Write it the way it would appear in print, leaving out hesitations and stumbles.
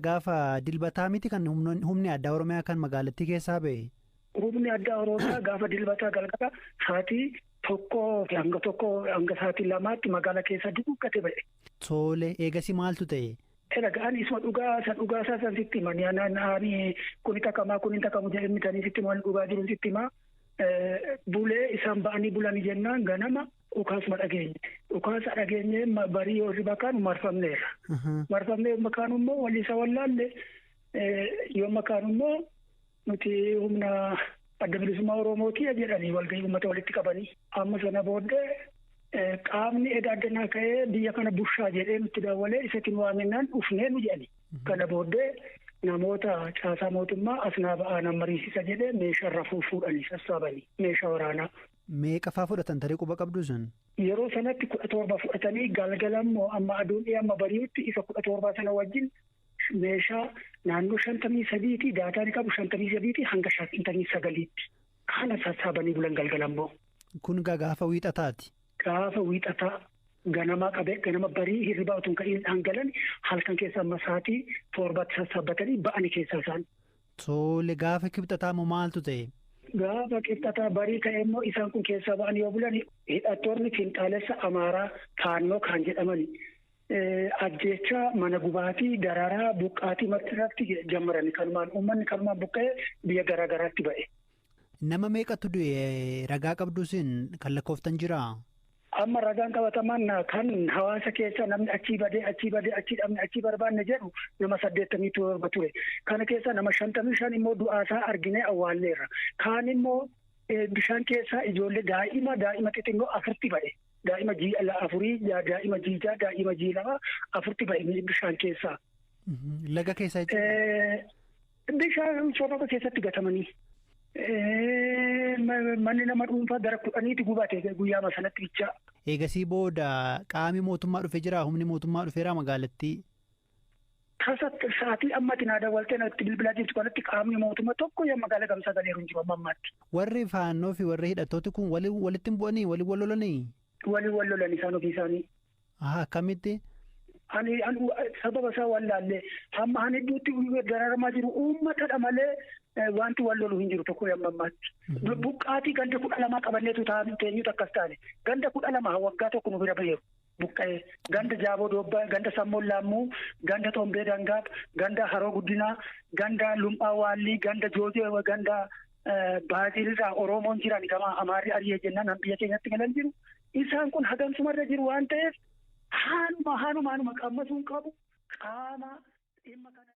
Gaafa dilbataa miti kan humni addaa Oromiyaa kan magaalattii keessaa ba'e. Humni addaa Oromiyaa gaafa dilbataa galgala sa'aatii hanga sa'aatii lamaatti magaalaa keessa dukkate ba'e. Tole eegasii maaltu ta'e? Dhagaan isuma dhugaa isaa sitti hima naanna'anii kuni takamu jedhamanii sitti hima dhugaa jiru sitti hima bulee isaan ba'anii bulanii jennaan ganama dhukaasuma dhageenye barii yoo makaanu marfamneera. Marfamnee makaanu immoo walisa wallaalle yoo makaanu immoo nuti humna adda bilisummaa Oromootii jedhanii walgahii uummata walitti qabanii amma sana booddee. Qaamni edda addanaa ka'ee biyya kana bushaa jedhee nutti daawwalee isatiin waaminnaan dhufnee nu jedhani. Kana booddee namoota caasaa mootummaa asnaa ba'aa nan mariisisa jedhee meeshaa irraa fuudhanii sassaabanii meeshaa waraanaa. Meeqa fa'aa fudhatan tarii quba qabdu sun? Yeroo sanatti 17 fudhatanii galgala immoo amma aduun amma bari'utti isa 17 sana wajjin meeshaa naannoo 53 daataan qabu 53 hanga 59 kana sassaabanii bulan galgala immoo. Kun gaafa wiixataati. Gaafa wiixataa ganama barii hirribaa utuu ka'in dhangalan halkan keessa amma sa'aatii 7 sassaabatanii ba'anii keessaa isaan. Tole gaafa kibxataa moo maaltu ta'e? Gaafa kibxataa barii ka'e immoo isaan kun keessaa ba'anii yoo bulan hidhattoonni fiinxaalessa Amaaraa Faannoo kan jedhamani. Ajjeechaa mana gubaatii dararaa buqqaatii martirratti jammarani kanumaan uummanni kanumaan buqqa'ee biyya garaa garaatti ba'e. Nama meeqatu du'e ragaa qabduusin kan lakkooftan jiraa? Amma ragaan qabataman kan hawaasa keessa namni achii dhabne achii barbaanne jedhu nama 87 ture. Kana keessa nama 55 immoo du'aasaa arginee awwaalleerra. Kaan immoo bishaan keessaa ijoollee daa'ima xixiqqoo 4 ba'e. Daa'ima G4, daa'ima G6, daa'ima G2 4 ba'e bishaan keessaa. Laga keessaa jechuudha? Bishaan soorata keessatti gatamanii. Manni nama dhuunfaa gara 10 gubate guyyaa sanatti bichaa. Eegasii booda qaami mootummaa dhufee jira humni mootummaa dhufeera magaalattii. Sa'aatii ammatti naa daawwaltee natti bilbilaa jirtu kanatti qaamni mootummaa tokko yaa magaalaa gamsaa galeeru hin jiru ammaatti. Warri Faannoo fi warri hidhattooti kun walitti hin bu'anii waliin wal lolanii? Waliin wal lolanii isaan ofii isaanii. Akkamitti? Ani sababa isaa wallaallee hamma ani idduutti dararamaa jiru uummatadha malee wanti wal lolu hin jiru tokko yamma ammaatti. Buqqaatii ganda 12 qabanneetu teenyutu akkas taane ganda 12 waggaa tokko nu bira baheeru buqqa'ee ganda Jaaboo Doobbaa ganda Sammoon Laammuu ganda Tombee Dangaa ganda Haroo Guddinaa ganda Lumphaa Waallii ganda Joojee ganda Baazilirraa Oromoon jiran gama Amaarri Ariyyee jennaan biyya keenyatti galan jiru isaan kun hagamsumarra jiru waan ta'eef. Haanuma qaamasuun qabu qaama dhimma kana.